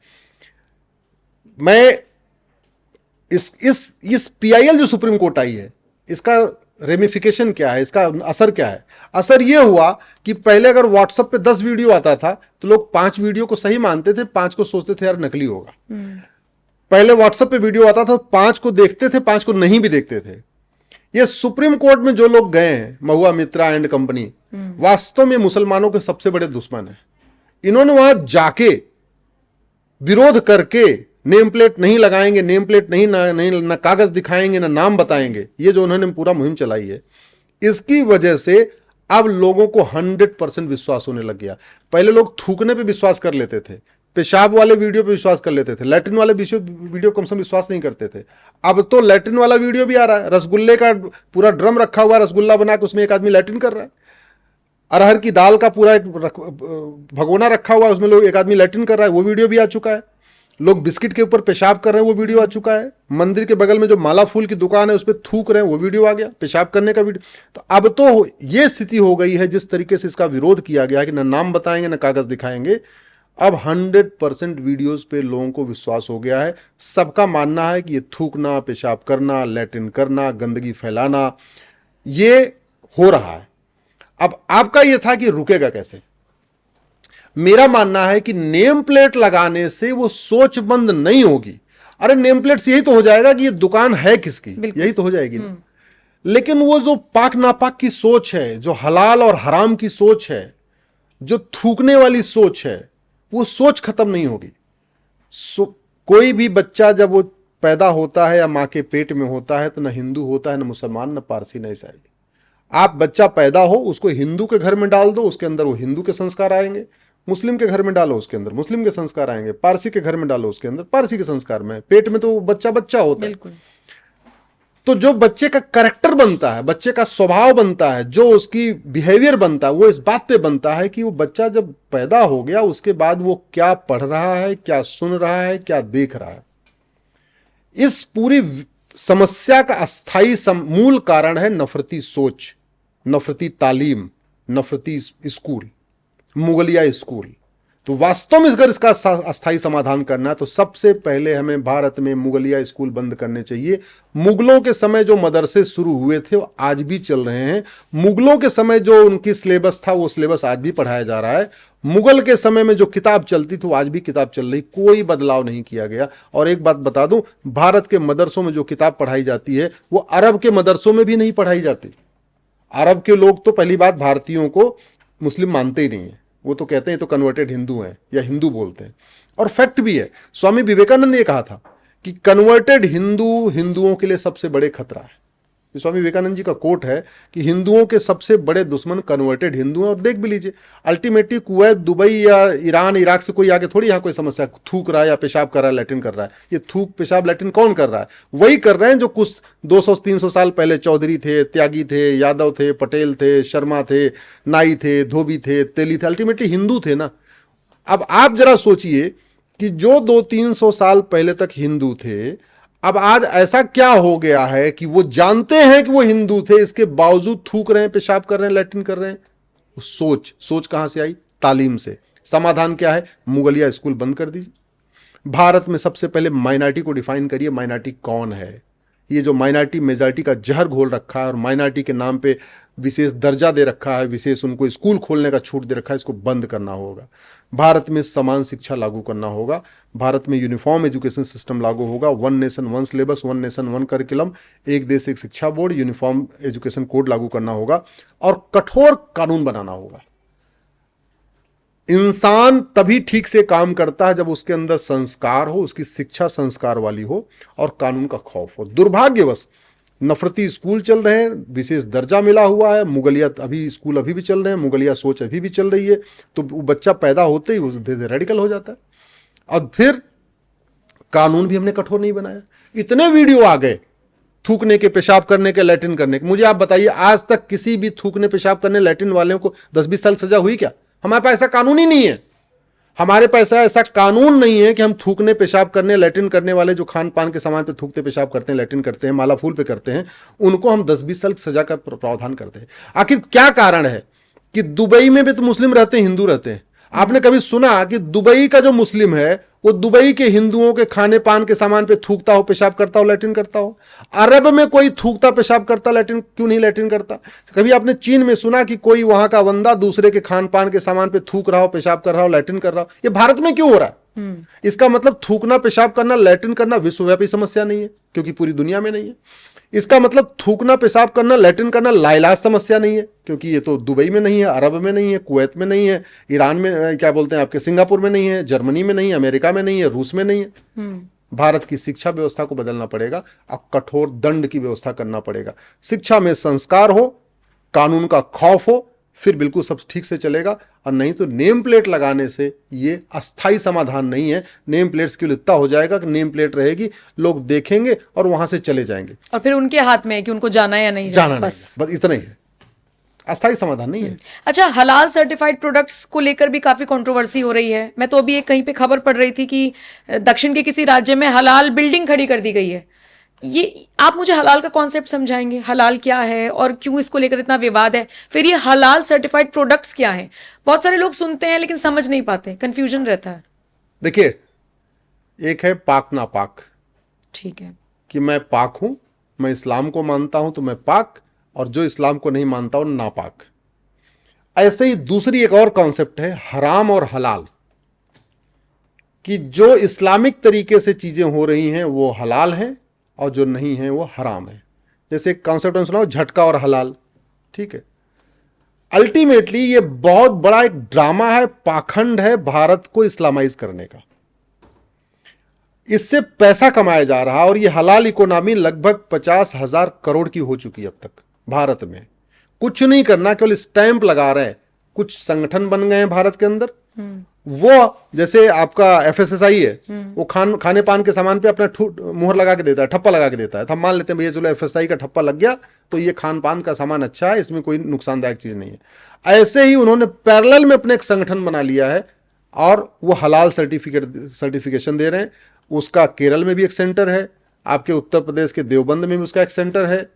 मैं इस PIL जो सुप्रीम कोर्ट आई है, इसका रेमिफिकेशन क्या है, इसका असर क्या है? असर यह हुआ कि पहले अगर व्हाट्सएप पे 10 वीडियो आता था तो लोग 5 वीडियो को सही मानते थे, 5 को सोचते थे यार नकली होगा। पहले व्हाट्सएप पे वीडियो आता था, 5 को देखते थे, 5 को नहीं भी देखते थे। ये सुप्रीम कोर्ट में जो लोग गए हैं, महुआ मित्रा एंड कंपनी, वास्तव में मुसलमानों के सबसे बड़े दुश्मन है। इन्होंने वहां जाके विरोध करके नेम प्लेट नहीं लगाएंगे, नेम प्लेट नहीं कागज दिखाएंगे, ना नाम बताएंगे, ये जो उन्होंने पूरा मुहिम चलाई है, इसकी वजह से अब लोगों को 100% विश्वास होने लग गया। पहले लोग थूकने पे विश्वास कर लेते थे, पेशाब वाले वीडियो पे विश्वास कर लेते थे, लैट्रिन वाले वीडियो कम से कम विश्वास नहीं करते थे। अब तो लैट्रिन वाला वीडियो भी आ रहा है, रसगुल्ले का पूरा ड्रम रखा हुआ है, रसगुल्ला बना के उसमें एक आदमी लैट्रिन कर रहा है। अरहर की दाल का पूरा एक भगोना रखा हुआ है, उसमें लोग एक आदमी लैट्रिन कर रहा है, वो वीडियो भी आ चुका है। लोग बिस्किट के ऊपर पेशाब कर रहे हैं, वो वीडियो आ चुका है। मंदिर के बगल में जो माला फूल की दुकान है उस पर थूक रहे हैं, वो वीडियो आ गया, पेशाब करने का वीडियो। तो अब तो ये स्थिति हो गई है, जिस तरीके से इसका विरोध किया गया है कि न नाम बताएंगे न कागज दिखाएंगे, अब 100% वीडियोस पे लोगों को विश्वास हो गया है। सबका मानना है कि ये थूकना, पेशाब करना, लैट्रिन करना, गंदगी फैलाना, ये हो रहा है। अब आपका ये था कि रुकेगा कैसे। मेरा मानना है कि नेम प्लेट लगाने से वो सोच बंद नहीं होगी। अरे नेम प्लेट से यही तो हो जाएगा कि ये दुकान है किसकी, यही तो हो जाएगी ना। लेकिन वो जो पाक नापाक की सोच है, जो हलाल और हराम की सोच है, जो थूकने वाली सोच है, वो सोच खत्म नहीं होगी। कोई भी बच्चा जब वो पैदा होता है या मां के पेट में होता है तो ना हिंदू होता है, ना मुसलमान, ना पारसी, ना ईसाई। आप बच्चा पैदा हो, उसको हिंदू के घर में डाल दो, उसके अंदर वो हिंदू के संस्कार आएंगे। मुस्लिम के घर में डालो, उसके अंदर मुस्लिम के संस्कार आएंगे। पारसी के घर में डालो, उसके अंदर पारसी के संस्कार में। पेट में तो बच्चा बच्चा होता है। तो जो बच्चे का कैरेक्टर बनता है, बच्चे का स्वभाव बनता है, जो उसकी बिहेवियर बनता है, वो इस बात पे बनता है कि वो बच्चा जब पैदा हो गया उसके बाद वो क्या पढ़ रहा है, क्या सुन रहा है, क्या देख रहा है। इस पूरी समस्या का अस्थायी मूल कारण है नफरती सोच, नफरती तालीम, नफरती स्कूल, मुगलिया स्कूल। तो वास्तव में अगर इसका अस्थायी समाधान करना है तो सबसे पहले हमें भारत में मुगलिया स्कूल बंद करने चाहिए। मुगलों के समय जो मदरसे शुरू हुए थे वो आज भी चल रहे हैं। मुगलों के समय जो उनकी सिलेबस था वो सिलेबस आज भी पढ़ाया जा रहा है। मुगल के समय में जो किताब चलती थी वो आज भी किताब चल रही, कोई बदलाव नहीं किया गया। और एक बात बता दूं, भारत के मदरसों में जो किताब पढ़ाई जाती है वो अरब के मदरसों में भी नहीं पढ़ाई जाती। अरब के लोग तो पहली बात भारतीयों को मुस्लिम मानते ही नहीं है, वो तो कहते हैं तो कन्वर्टेड हिंदू हैं या हिंदू बोलते हैं। और फैक्ट भी है, स्वामी विवेकानंद ने कहा था कि कन्वर्टेड हिंदू हिंदुओं के लिए सबसे बड़े खतरा है। स्वामी विवेकानंद जी का कोट है कि हिंदुओं के सबसे बड़े दुश्मन कन्वर्टेड हिंदू हैं। और देख भी लीजिए, अल्टीमेटली कुवैत, दुबई या ईरान, इराक से कोई आगे थोड़ी यहाँ कोई समस्या थूक रहा है या पेशाब कर रहा है, लैट्रिन कर रहा है। ये थूक, पेशाब, लैट्रिन कौन कर रहा है? वही कर रहे हैं जो कुछ 200-300 साल पहले चौधरी थे, त्यागी थे, यादव थे, पटेल थे, शर्मा थे, नाई थे, धोबी थे, तेली थे, अल्टीमेटली हिंदू थे ना। अब आप जरा सोचिए कि जो 200-300 साल पहले तक हिंदू थे, अब आज ऐसा क्या हो गया है कि वो जानते हैं कि वो हिंदू थे, इसके बावजूद थूक रहे हैं, पेशाब कर रहे हैं, लैट्रिन कर रहे हैं। सोच कहां से आई? तालीम से। समाधान क्या है? मुगलिया स्कूल बंद कर दीजिए। भारत में सबसे पहले माइनॉरिटी को डिफाइन करिए, माइनॉरिटी कौन है। ये जो माइनॉरिटी मेजॉरिटी का जहर घोल रखा है और माइनॉरिटी के नाम पे विशेष दर्जा दे रखा है, विशेष उनको स्कूल खोलने का छूट दे रखा है, इसको बंद करना होगा। भारत में समान शिक्षा लागू करना होगा। भारत में यूनिफॉर्म एजुकेशन सिस्टम लागू होगा। 1 नेशन 1 सिलेबस, 1 नेशन 1 करिकुलम, एक देश एक शिक्षा बोर्ड, यूनिफॉर्म एजुकेशन कोड लागू करना होगा और कठोर कानून बनाना होगा। इंसान तभी ठीक से काम करता है जब उसके अंदर संस्कार हो, उसकी शिक्षा संस्कार वाली हो और कानून का खौफ हो। दुर्भाग्यवश नफरती स्कूल चल रहे हैं, विशेष दर्जा मिला हुआ है, मुगलिया स्कूल अभी भी चल रहे हैं, मुगलिया सोच अभी भी चल रही है। तो वो बच्चा पैदा होते ही वो रेडिकल हो जाता है। और फिर कानून भी हमने कठोर नहीं बनाया। इतने वीडियो आ गए थूकने के, पेशाब करने के, लैट्रिन करने के। मुझे आप बताइए, आज तक किसी भी थूकने, पेशाब करने, लैट्रिन वाले को 10-20 साल सजा हुई क्या? हमारे पास ऐसा कानून ही नहीं है। हमारे पास ऐसा कानून नहीं है कि हम थूकने, पेशाब करने, लैट्रिन करने वाले जो खान पान के सामान पे थूकते, पेशाब करते हैं, लैट्रिन करते हैं, माला फूल पे करते हैं, उनको हम 10-20 साल सजा का प्रावधान करते हैं। आखिर क्या कारण है कि दुबई में भी तो मुस्लिम रहते हैं, हिंदू रहते हैं। आपने कभी सुना कि दुबई का जो मुस्लिम है वो दुबई के हिंदुओं के खाने पान के सामान पे थूकता हो, पेशाब करता हो, लैट्रिन करता हो? अरब में कोई थूकता, पेशाब करता, लैट्रिन क्यों नहीं लैट्रिन करता? कभी आपने चीन में सुना कि कोई वहां का बंदा दूसरे के खान पान के सामान पे थूक रहा हो, पेशाब कर रहा हो, लैट्रिन कर रहा हो? ये भारत में क्यों हो रहा है? इसका मतलब थूकना, पेशाब करना, लैट्रिन करना विश्वव्यापी समस्या नहीं है, क्योंकि पूरी दुनिया में नहीं है। इसका मतलब थूकना, पेशाब करना, लैट्रिन करना लाइलाज समस्या नहीं है, क्योंकि ये तो दुबई में नहीं है, अरब में नहीं है, कुवैत में नहीं है, ईरान में, क्या बोलते हैं आपके, सिंगापुर में नहीं है, जर्मनी में नहीं है, अमेरिका में नहीं है, रूस में नहीं है। भारत की शिक्षा व्यवस्था को बदलना पड़ेगा और कठोर दंड की व्यवस्था करना पड़ेगा। शिक्षा में संस्कार हो, कानून का खौफ हो, फिर बिल्कुल सब ठीक से चलेगा। और नहीं तो नेम प्लेट लगाने से ये अस्थाई समाधान नहीं है। नेम प्लेट्स के लिए इतना हो जाएगा कि नेम प्लेट रहेगी, लोग देखेंगे और वहां से चले जाएंगे। और फिर उनके हाथ में है कि उनको जाना है या नहीं जाना जाना, नहीं, बस इतना ही है, अस्थाई समाधान नहीं है। अच्छा, हलाल सर्टिफाइड प्रोडक्ट्स को लेकर भी काफी कंट्रोवर्सी हो रही है। मैं तो अभी एक कहीं पे खबर पढ़ रही थी कि दक्षिण के किसी राज्य में हलाल बिल्डिंग खड़ी कर दी गई है। ये आप मुझे हलाल का कॉन्सेप्ट समझाएंगे, हलाल क्या है और क्यों इसको लेकर इतना विवाद है? फिर ये हलाल सर्टिफाइड प्रोडक्ट्स क्या है? बहुत सारे लोग सुनते हैं लेकिन समझ नहीं पाते, कंफ्यूजन रहता है। देखिए, एक है पाक नापाक, ठीक है, कि मैं पाक हूं, मैं इस्लाम को मानता हूं तो मैं पाक, और जो इस्लाम को नहीं मानता हूं नापाक। ऐसे ही दूसरी एक और कॉन्सेप्ट है हराम और हलाल, कि जो इस्लामिक तरीके से चीजें हो रही हैं वो हलाल हैं और जो नहीं है वो हराम है। जैसे एक कॉन्सेप्ट सुनाओ, झटका और हलाल। ठीक है, अल्टीमेटली ये बहुत बड़ा एक ड्रामा है, पाखंड है भारत को इस्लामाइज करने का। इससे पैसा कमाया जा रहा है और ये हलाल इकोनॉमी लगभग 50,000 करोड़ की हो चुकी है अब तक भारत में। कुछ नहीं करना, केवल स्टैंप लगा रहे हैं। कुछ संगठन बन गए हैं भारत के अंदर, वो जैसे आपका एफएसएसआई है, वो खाने पान के सामान पे अपना मुहर लगा के देता है, ठप्पा लगा के देता है। हम मान लेते हैं भैया चलो एफएसएसआई का ठप्पा लग गया तो ये खान पान का सामान अच्छा है, इसमें कोई नुकसानदायक चीज नहीं है। ऐसे ही उन्होंने पैरेलल में अपने एक संगठन बना लिया है और वो हलाल सर्टिफिकेशन दे रहे हैं। उसका केरल में भी एक सेंटर है, आपके उत्तर प्रदेश के देवबंद में भी उसका एक सेंटर है,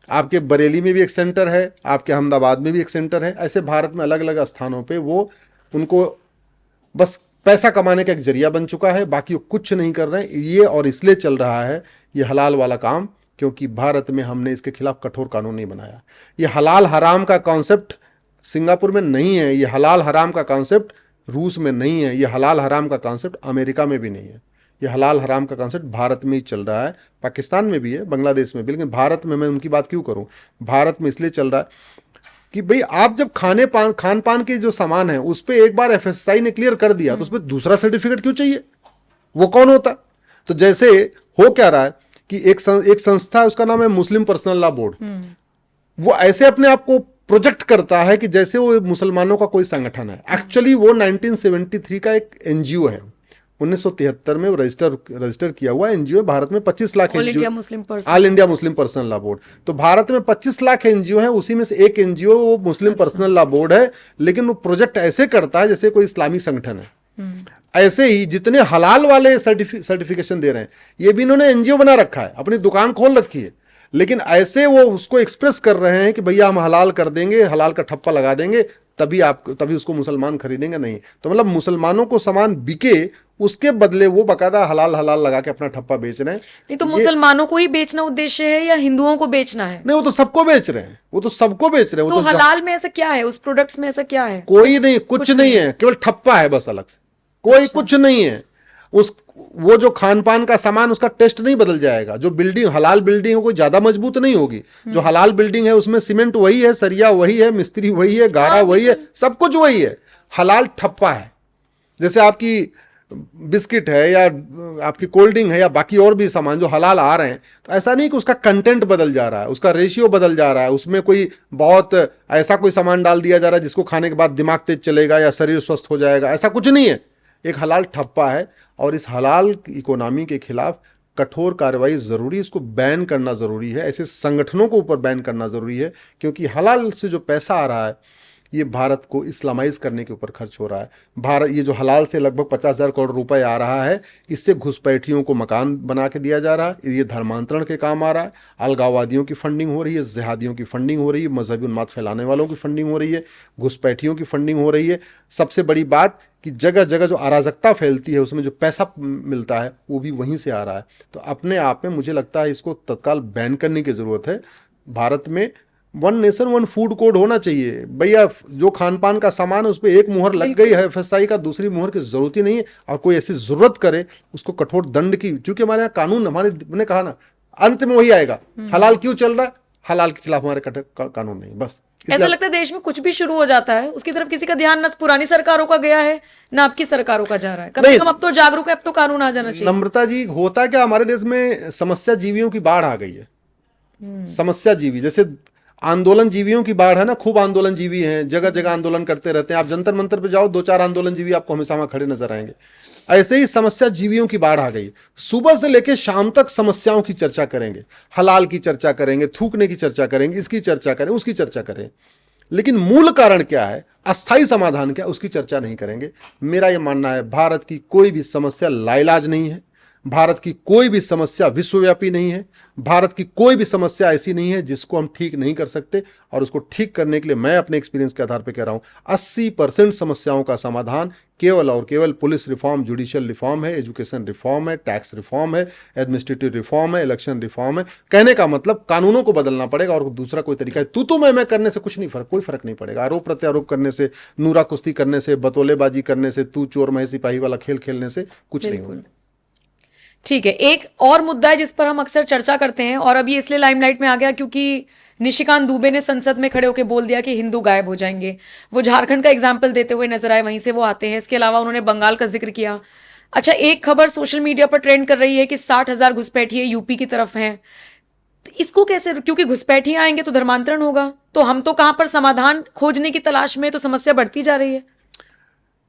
आपके बरेली में भी एक सेंटर है, आपके अहमदाबाद में भी एक सेंटर है। ऐसे भारत में अलग अलग स्थानों पे वो उनको बस पैसा कमाने का एक जरिया बन चुका है, बाकी वो कुछ नहीं कर रहे हैं ये। और इसलिए चल रहा है ये हलाल वाला काम क्योंकि भारत में हमने इसके खिलाफ कठोर कानून नहीं बनाया। ये हलाल हराम का कॉन्सेप्ट सिंगापुर में नहीं है, ये हलाल हराम का कॉन्सेप्ट रूस में नहीं है, ये हलाल हराम का कॉन्सेप्ट अमेरिका में भी नहीं है। ये हलाल हराम का कॉन्सेप्ट भारत में ही चल रहा है, पाकिस्तान में भी है, बांग्लादेश में भी, लेकिन भारत में मैं उनकी बात क्यों करूं? भारत में इसलिए चल रहा है कि भाई आप जब खान पान के जो सामान है उस पर एक बार एफएसएसआई ने क्लियर कर दिया तो उस पर दूसरा सर्टिफिकेट क्यों चाहिए? वो कौन होता? तो जैसे हो क्या रहा है कि एक संस्था है, उसका नाम है मुस्लिम पर्सनल लॉ बोर्ड। वो ऐसे अपने आप को प्रोजेक्ट करता है कि जैसे वो मुसलमानों का कोई संगठन है। एक्चुअली वो 1973 का एक एनजीओ है, 1973 में वो रजिस्टर किया हुआ एनजीओ। भारत में 25 lakh all NGO, India Muslim personal law board. तो भारत में 25 लाख एनजीओ है, उसी में से एक एनजीओ वो मुस्लिम पर्सनल लॉ बोर्ड है, लेकिन वो प्रोजेक्ट ऐसे करता है जैसे कोई इस्लामी संगठन है। ऐसे ही जितने हलाल वाले सर्टिफिकेशन दे रहे हैं, ये भी इन्होंने एनजीओ बना रखा है, अपनी दुकान खोल रखी है, लेकिन ऐसे वो उसको एक्सप्रेस कर रहे हैं कि भैया हम हलाल कर देंगे, हलाल का ठप्पा लगा देंगे, तभी उसको मुसलमान खरीदेंगे। नहीं तो मतलब मुसलमानों को सामान बिके, उसके बदले वो बकायदा हलाल लगा के अपना ठप्पा बेच रहे हैं। नहीं तो मुसलमानों को ही बेचना उद्देश्य है या हिंदुओं को बेचना है? नहीं, वो तो सबको बेच रहे हैं, वो तो सबको बेच रहे हैं। तो हलाल में ऐसा क्या है, उस प्रोडक्ट्स में ऐसा क्या है? कोई नहीं, कुछ नहीं है, केवल ठप्पा है बस, अलग से कोई कुछ नहीं है। वो जो खान पान का सामान, उसका टेस्ट नहीं बदल जाएगा। जो बिल्डिंग हलाल बिल्डिंग है कोई ज्यादा मजबूत नहीं होगी। जो हलाल बिल्डिंग है उसमें सीमेंट वही है, सरिया वही है, मिस्त्री वही है, गारा वही है, सब कुछ वही है। हलाल ठप्पा है। जैसे आपकी बिस्किट है या आपकी कोल्ड ड्रिंक है या बाकी और भी सामान जो हलाल आ रहे हैं, तो ऐसा नहीं कि उसका कंटेंट बदल जा रहा है, उसका रेशियो बदल जा रहा है, उसमें कोई बहुत ऐसा कोई सामान डाल दिया जा रहा है जिसको खाने के बाद दिमाग तेज चलेगा या शरीर स्वस्थ हो जाएगा, ऐसा कुछ नहीं है। एक हलाल ठप्पा है और इस हलाल इकोनॉमी के खिलाफ कठोर कार्रवाई जरूरी है। इसको बैन करना जरूरी है, ऐसे संगठनों को ऊपर बैन करना जरूरी है, क्योंकि हलाल से जो पैसा आ रहा है ये भारत को इस्लामाइज करने के ऊपर खर्च हो रहा है। भारत ये जो हलाल से लगभग 50,000 करोड़ रुपए आ रहा है, इससे घुसपैठियों को मकान बना के दिया जा रहा है, ये धर्मांतरण के काम आ रहा है, अलगाववादियों की फंडिंग हो रही है, जिहादियों की फंडिंग हो रही है, मजहबी उन्माद फैलाने वालों की फंडिंग हो रही है, घुसपैठियों की फंडिंग हो रही है। सबसे बड़ी बात कि जगह जगह जो अराजकता फैलती है उसमें जो पैसा मिलता है वो भी वहीं से आ रहा है। तो अपने आप में मुझे लगता है इसको तत्काल बैन करने की ज़रूरत है। भारत में 1 नेशन 1 फूड कोड होना चाहिए। भैया जो खान पान का सामान है उस पर एक मुहर लग गई है एफएसआई का, दूसरी मुहर की जरूरत ही नहीं है। और कोई ऐसी जरूरत करे उसको कठोर दंड की, क्योंकि हमारे यहाँ कानून, मैंने कहा ना, अंत में वही आएगा। हलाल क्यों चल रहा है? हलाल के खिलाफ हमारे कानून नहीं, बस। ऐसा लगता है देश में कुछ भी शुरू हो जाता है उसकी तरफ किसी का ध्यान न पुरानी सरकारों का गया है ना आपकी सरकारों का जा रहा है। कम से कम अब तो जागरूक है, अब तो कानून आ जाना चाहिए। नम्रता जी, होता क्या हमारे देश में समस्या जीवियों की बाढ़ आ गई है। समस्या जीवी, जैसे आंदोलन जीवियों की बाढ़ है ना, खूब आंदोलन जीवी हैं, जगह जगह आंदोलन करते रहते हैं। आप जंतर मंतर पे जाओ, 2-4 आंदोलन जीवी आपको हमेशा वहां खड़े नजर आएंगे। ऐसे ही समस्या जीवियों की बाढ़ आ गई। सुबह से लेकर शाम तक समस्याओं की चर्चा करेंगे, हलाल की चर्चा करेंगे, थूकने की चर्चा करेंगे, इसकी चर्चा करें, उसकी चर्चा करें, लेकिन मूल कारण क्या है, अस्थायी समाधान क्या, उसकी चर्चा नहीं करेंगे। मेरा यह मानना है भारत की कोई भी समस्या लाइलाज नहीं है, भारत की कोई भी समस्या विश्वव्यापी नहीं है, भारत की कोई भी समस्या ऐसी नहीं है जिसको हम ठीक नहीं कर सकते। और उसको ठीक करने के लिए मैं अपने एक्सपीरियंस के आधार पर कह रहा हूं, 80% समस्याओं का समाधान केवल और केवल पुलिस रिफॉर्म, जुडिशियल रिफॉर्म है, एजुकेशन रिफॉर्म है, टैक्स रिफॉर्म है, एडमिनिस्ट्रेटिव रिफॉर्म है, इलेक्शन रिफॉर्म है। कहने का मतलब कानूनों को बदलना पड़ेगा और दूसरा कोई तरीका है। तू मैं करने से कुछ नहीं फर्क, कोई फर्क नहीं पड़ेगा। आरोप प्रत्यारोप करने से, नूरा कुश्ती करने से, बतौलेबाजी करने से, तू चोर मैं सिपाही वाला खेल खेलने से कुछ नहीं होगा। ठीक है, एक और मुद्दा है जिस पर हम अक्सर चर्चा करते हैं और अभी इसलिए लाइमलाइट में आ गया क्योंकि निशिकांत दुबे ने संसद में खड़े होकर बोल दिया कि हिंदू गायब हो जाएंगे। वो झारखंड का एग्जाम्पल देते हुए नजर आए, वहीं से वो आते हैं। इसके अलावा उन्होंने बंगाल का जिक्र किया। अच्छा, एक खबर सोशल मीडिया पर ट्रेंड कर रही है कि 60,000 घुसपैठिए यूपी की तरफ हैं। तो इसको कैसे, क्योंकि घुसपैठिए आएंगे तो धर्मांतरण होगा, तो हम तो कहां पर समाधान खोजने की तलाश में, तो समस्या बढ़ती जा रही है।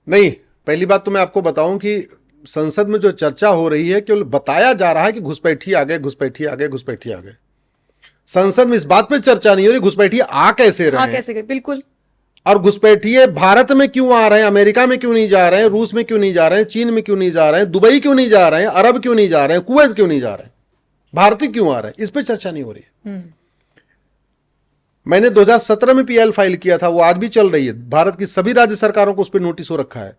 नहीं, पहली बात तो मैं आपको बताऊं कि संसद में जो चर्चा हो रही है, केवल बताया जा रहा है कि घुसपैठिए आ गए, घुसपैठिए आ गए, घुसपैठिए आ गए। संसद में इस बात पे चर्चा नहीं हो रही घुसपैठिए आ कैसे रहे हैं, कैसे गए, बिल्कुल। और घुसपैठिए भारत में क्यों आ रहे हैं, अमेरिका में क्यों नहीं जा रहे हैं, रूस में क्यों नहीं जा रहे हैं, चीन में क्यों नहीं जा रहे हैं, दुबई क्यों नहीं जा रहे हैं, अरब क्यों नहीं जा रहे हैं, कुवैत क्यों नहीं जा रहे हैं, भारतीय क्यों आ रहे हैं, इस पर चर्चा नहीं हो रही है। मैंने 2017 में पीएल फाइल किया था, वो आज भी चल रही है। भारत की सभी राज्य सरकारों को उस पर नोटिस हो रखा है,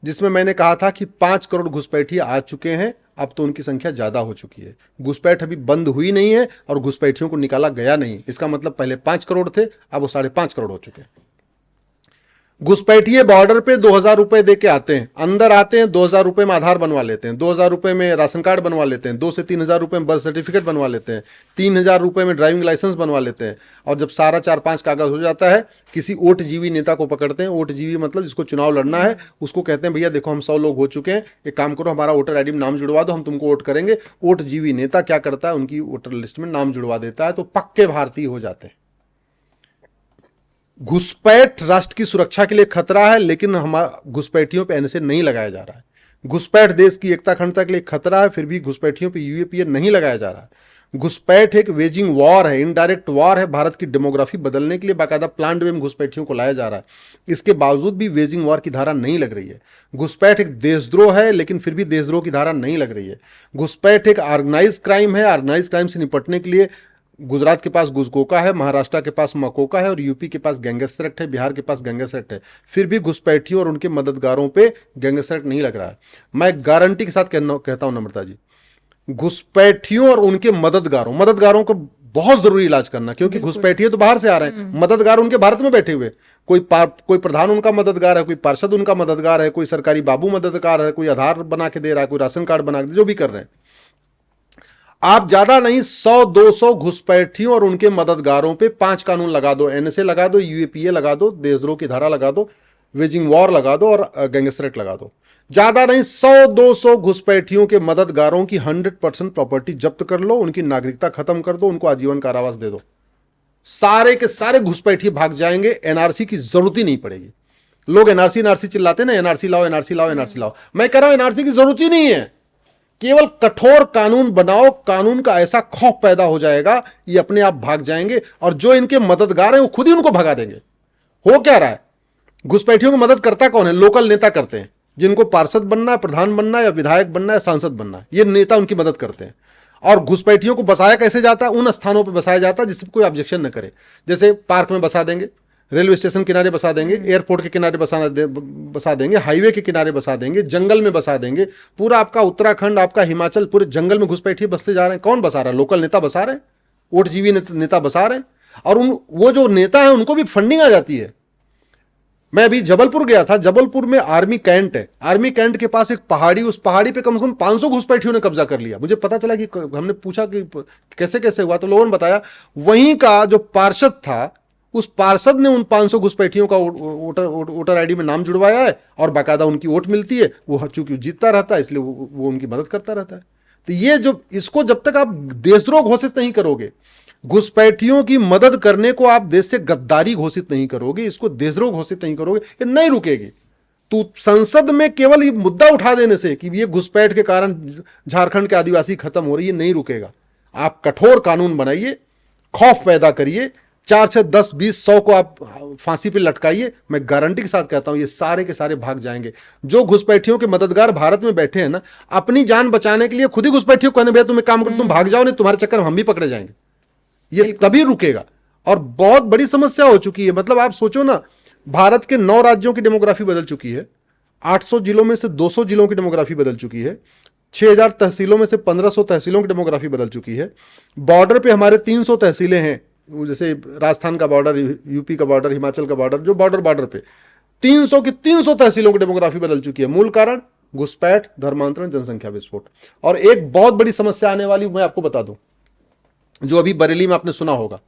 जिसमें मैंने कहा था कि 5 करोड़ घुसपैठिए आ चुके हैं, अब तो उनकी संख्या ज्यादा हो चुकी है। घुसपैठ अभी बंद हुई नहीं है और घुसपैठियों को निकाला गया नहीं। इसका मतलब पहले 5 करोड़ थे, अब वो 5.5 करोड़ हो चुके हैं। घुसपैठिए बॉर्डर पे 2,000 रुपए दे के आते हैं, अंदर आते हैं, 2,000 रुपए में आधार बनवा लेते हैं, 2,000 रुपए में राशन कार्ड बनवा लेते हैं, 2 से 3,000 रुपए में बर्थ सर्टिफिकेट बनवा लेते हैं, 3,000 रुपए में ड्राइविंग लाइसेंस बनवा लेते हैं। और जब सारा 4-5 कागज हो जाता है, किसी ओटजीवी नेता को पकड़ते हैं। ओटजीवी मतलब जिसको चुनाव लड़ना है, उसको कहते हैं भैया देखो हम 100 लोग हो चुके हैं, एक काम करो हमारा वोटर आईडी में नाम जुड़वा दो, हम तुमको वोट करेंगे। ओटजीवी नेता क्या करता है, उनकी वोटर लिस्ट में नाम जुड़वा देता है, तो पक्के भारतीय हो जाते हैं। घुसपैठ राष्ट्र की सुरक्षा के लिए खतरा है, लेकिन हमारा घुसपैठियों पे एनएसए नहीं लगाया जा रहा है। घुसपैठ देश की एकता अखंडता के लिए खतरा है, फिर भी घुसपैठियों पे यूएपीए नहीं लगाया जा रहा है। घुसपैठ एक वेजिंग वॉर है, इनडायरेक्ट वॉर है। भारत की डेमोग्राफी बदलने के लिए बाकायदा प्लान्ड वे में घुसपैठियों को लाया जा रहा है। इसके बावजूद भी वेजिंग वॉर की धारा नहीं लग रही है। घुसपैठ एक देशद्रोह है, लेकिन फिर भी देशद्रोह की धारा नहीं लग रही है। घुसपैठ एक ऑर्गेनाइज क्राइम है। ऑर्गेनाइज क्राइम से निपटने के लिए गुजरात के पास गुजकोका है, महाराष्ट्र के पास मकोका है और यूपी के पास गैंगस्टर एक्ट है, बिहार के पास गैंगस्टर एक्ट है। फिर भी घुसपैठियों और उनके मददगारों पे गैंगस्टर एक्ट नहीं लग रहा है। मैं गारंटी के साथ कहता हूं नम्रता जी, घुसपैठियों और उनके मददगारों को बहुत जरूरी इलाज करना, क्योंकि घुसपैठिए तो बाहर से आ रहे हैं, मददगार उनके भारत में बैठे हुए। कोई प्रधान उनका मददगार है, कोई पार्षद उनका मददगार है, कोई सरकारी बाबू मददगार है, कोई आधार बना के दे रहा है, कोई राशन कार्ड बना के, जो भी कर रहे हैं। आप ज्यादा नहीं 100-200 घुसपैठियों और उनके मददगारों पे 5 कानून लगा दो, एनएसए लगा दो, यूएपीए लगा दो, देशद्रोह की धारा लगा दो, वेजिंग वॉर लगा दो और गैंगस्टर एक्ट लगा दो। ज्यादा नहीं 100-200 घुसपैठियों के मददगारों की 100% प्रॉपर्टी जब्त कर लो, उनकी नागरिकता खत्म कर दो, उनको आजीवन कारावास दे दो। सारे के सारे घुसपैठिए भाग जाएंगे, एनआरसी की जरूरत ही नहीं पड़ेगी। लोग एनआरसी चिल्लाते ना, एनआरसी लाओ, एनआरसी लाओ, एनआरसी लाओ। मैं कह रहा हूं एनआरसी की जरूरत ही नहीं है। केवल कठोर कानून बनाओ, कानून का ऐसा खौफ पैदा हो जाएगा, ये अपने आप भाग जाएंगे और जो इनके मददगार हैं वो खुद ही उनको भगा देंगे। हो क्या रहा है, घुसपैठियों की मदद करता कौन है? लोकल नेता करते हैं, जिनको पार्षद बनना है, प्रधान बनना है, या विधायक बनना है, सांसद बनना है, ये नेता उनकी मदद करते हैं। और घुसपैठियों को बसाया कैसे जाता है? उन स्थानों पर बसाया जाता है जिससे कोई ऑब्जेक्शन न करे। जैसे पार्क में बसा देंगे, रेलवे स्टेशन किनारे बसा देंगे, एयरपोर्ट के किनारे बसा देंगे, हाईवे के किनारे बसा देंगे, जंगल में बसा देंगे। पूरा आपका उत्तराखंड, आपका हिमाचल, पूरे जंगल में घुसपैठिए बसते जा रहे हैं। कौन बसा रहा है? लोकल नेता बसा रहे हैं, ओटजीवी नेता बसा रहे हैं। और वो जो नेता है उनको भी फंडिंग आ जाती है। मैं अभी जबलपुर गया था, जबलपुर में आर्मी कैंट है। आर्मी कैंट के पास एक पहाड़ी, उस पहाड़ी पे कम से कम 500 घुसपैठियों ने कब्जा कर लिया। मुझे पता चला कि हमने पूछा कि कैसे कैसे हुआ, तो लोगों ने बताया वहीं का जो पार्षद था, उस पार्षद ने उन 500 घुसपैठियों का वोटर आईडी में नाम जुड़वाया है और बाकायदा उनकी वोट मिलती है। वो चूंकि जीतता रहता है, इसलिए वो उनकी मदद करता रहता है। तो ये जो, इसको जब तक आप देशद्रोह घोषित नहीं करोगे, घुसपैठियों की मदद करने को आप देश से गद्दारी घोषित नहीं करोगे, इसको देशद्रोह घोषित नहीं करोगे, ये नहीं रुकेगी। तो संसद में केवल ये मुद्दा उठा देने से कि ये घुसपैठ के कारण झारखंड के आदिवासी खत्म हो रही है, नहीं रुकेगा। आप कठोर कानून बनाइए, खौफ पैदा करिए, 4 6 10 20 100 को आप फांसी पे लटकाइए। मैं गारंटी के साथ कहता हूं ये सारे के सारे भाग जाएंगे। जो घुसपैठियों के मददगार भारत में बैठे हैं ना, अपनी जान बचाने के लिए खुद ही घुसपैठियों को कहने भैया तुम एक काम करो, तुम भाग जाओ, नहीं तुम्हारे चक्कर में हम भी पकड़े जाएंगे। ये तभी रुकेगा। और बहुत बड़ी समस्या हो चुकी है। मतलब आप सोचो ना, भारत के 9 राज्यों की डेमोग्राफी बदल चुकी है, 800 जिलों में से 200 जिलों की डेमोग्राफी बदल चुकी है, 6000 तहसीलों में से 1500 तहसीलों की डेमोग्राफी बदल चुकी है। बॉर्डर पे हमारे 300 तहसीलें हैं, जैसे राजस्थान का बॉर्डर, यूपी का बॉर्डर, हिमाचल का बॉर्डर, जो बॉर्डर पे 300 की 300 तहसीलों की डेमोग्राफी बदल चुकी है। मूल कारण घुसपैठ, धर्मांतरण, जनसंख्या विस्फोट। और एक बहुत बड़ी समस्या आने वाली, मैं आपको बता दूं, जो अभी बरेली में आपने सुना होगा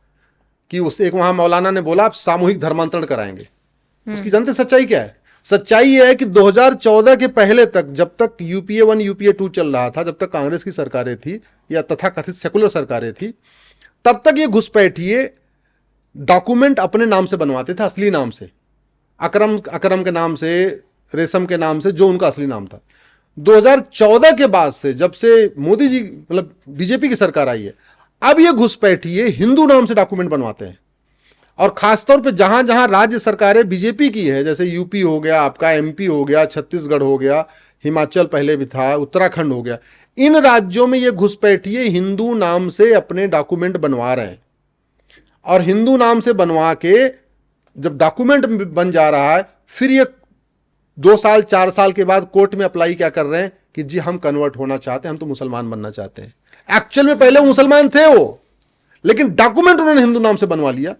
कि उस एक वहां मौलाना ने बोला आप सामूहिक धर्मांतरण कराएंगे। उसकी जानते सच्चाई क्या है? सच्चाई यह है कि 2014 के पहले तक, जब तक यूपीए 1 यूपीए 2 चल रहा था, जब तक कांग्रेस की सरकारें थी या तथाकथित सेकुलर सरकारें थी, तब तक ये घुसपैठिए डॉक्यूमेंट अपने नाम से बनवाते थे, असली नाम से, अकरम के नाम से, रेशम के नाम से, जो उनका असली नाम था। 2014 के बाद से, जब से मोदी जी मतलब बीजेपी की सरकार आई है, अब ये घुसपैठिए हिंदू नाम से डॉक्यूमेंट बनवाते हैं। और खासतौर पे जहां जहां राज्य सरकारें बीजेपी की है, जैसे यूपी हो गया आपका, एमपी हो गया, छत्तीसगढ़ हो गया, हिमाचल पहले भी था, उत्तराखंड हो गया, इन राज्यों में ये घुसपैठिए हिंदू नाम से अपने डॉक्यूमेंट बनवा रहे हैं। और हिंदू नाम से बनवा के जब डॉक्यूमेंट बन जा रहा है, फिर ये 2 साल 4 साल के बाद कोर्ट में अप्लाई क्या कर रहे हैं कि जी हम कन्वर्ट होना चाहते हैं, हम तो मुसलमान बनना चाहते हैं। एक्चुअल में पहले वो मुसलमान थे वो, लेकिन डॉक्यूमेंट उन्होंने हिंदू नाम से बनवा लिया।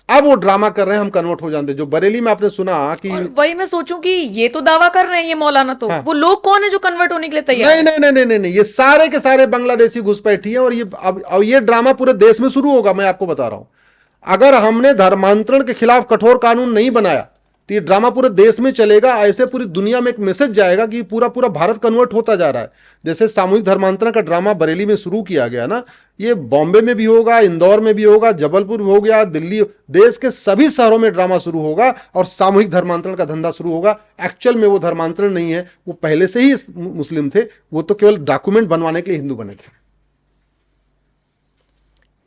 अब वो ड्रामा कर रहे हैं हम कन्वर्ट हो जाते। जो बरेली में आपने सुना कि, वही मैं सोचूं कि ये तो दावा कर रहे हैं ये मौलाना, तो वो लोग कौन है जो कन्वर्ट होने के लिए तैयार है? नहीं, ये सारे के सारे बांग्लादेशी घुसपैठी हैं। और ये अब ये ड्रामा पूरे देश में शुरू होगा। मैं आपको बता रहा हूं, अगर हमने धर्मांतरण के खिलाफ कठोर कानून नहीं बनाया तो ये ड्रामा पूरे देश में चलेगा। ऐसे पूरी दुनिया में एक मैसेज जाएगा कि पूरा भारत कन्वर्ट होता जा रहा है। जैसे सामूहिक धर्मांतरण का ड्रामा बरेली में शुरू किया गया ना, ये बॉम्बे में भी होगा, इंदौर में भी होगा, जबलपुर में हो गया, दिल्ली, देश के सभी शहरों में ड्रामा शुरू होगा और सामूहिक धर्मांतरण का धंधा शुरू होगा। एक्चुअल में वो धर्मांतरण नहीं है, वो पहले से ही मुस्लिम थे, वो तो केवल डॉक्यूमेंट बनवाने के लिए हिंदू बने थे।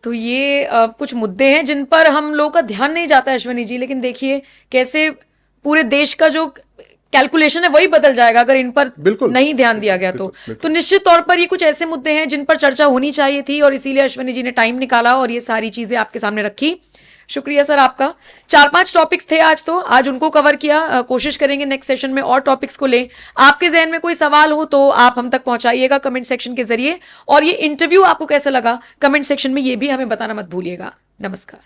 तो ये कुछ मुद्दे हैं जिन पर हम लोगों का ध्यान नहीं जाता है अश्विनी जी, लेकिन देखिए कैसे पूरे देश का जो कैलकुलेशन है वही बदल जाएगा अगर इन पर नहीं ध्यान दिया गया। तो निश्चित तौर पर ये कुछ ऐसे मुद्दे हैं जिन पर चर्चा होनी चाहिए थी और इसीलिए अश्विनी जी ने टाइम निकाला और ये सारी चीजें आपके सामने रखी। शुक्रिया सर आपका। 4-5 टॉपिक्स थे आज, तो आज उनको कवर किया। कोशिश करेंगे नेक्स्ट सेशन में और टॉपिक्स को लें। आपके जहन में कोई सवाल हो तो आप हम तक पहुंचाइएगा कमेंट सेक्शन के जरिए। और ये इंटरव्यू आपको कैसा लगा कमेंट सेक्शन में ये भी हमें बताना मत भूलिएगा। नमस्कार।